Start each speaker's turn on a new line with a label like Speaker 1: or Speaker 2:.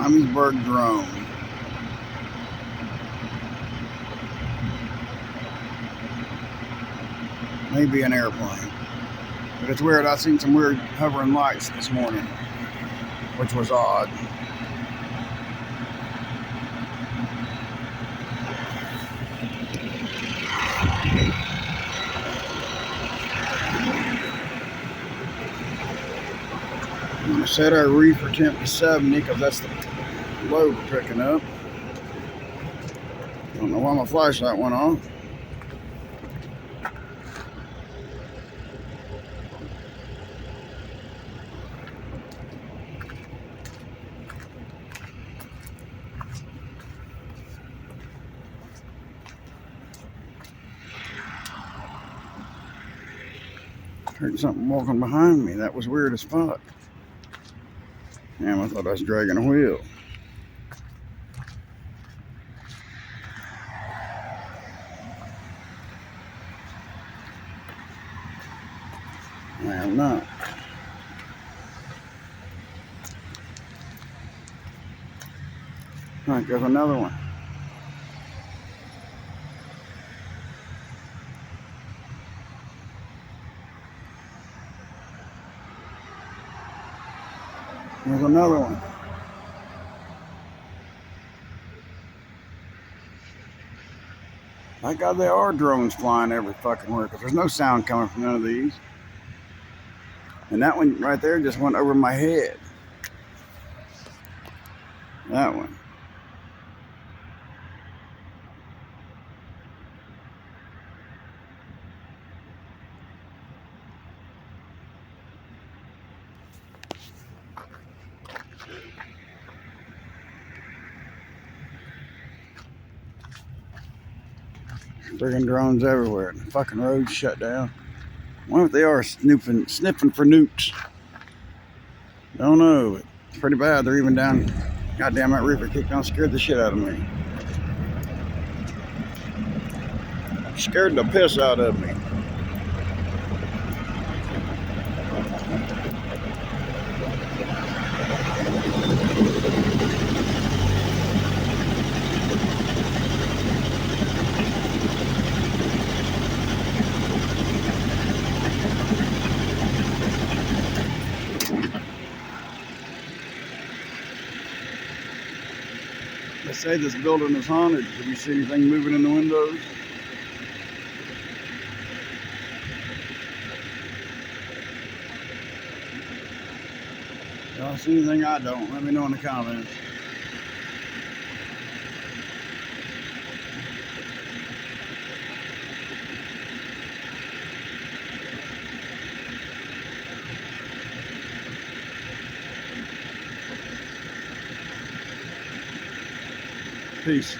Speaker 1: Hummingbird drone. Maybe an airplane. But it's weird. I seen some weird hovering lights this morning, which was odd. I'm going to set our reefer temp to 70 because that's the load we're picking up. I don't know why my flashlight went off. Heard something walking behind me. That was weird as fuck. Damn, I thought I was dragging a wheel. I am not. All right, there's another one. There's another one. Thank God there are drones flying every fucking where, because there's no sound coming from none of these. And that one right there just went over my head. That one. Friggin' drones everywhere. The fucking road's shut down. I wonder if they are sniffing for nukes. Don't know. It's pretty bad. They're even down. Goddamn, that reefer kicked on, scared the shit out of me. Scared the piss out of me. They say this building is haunted. Did you see anything moving in the windows? Y'all see anything I don't? Let me know in the comments. Peace.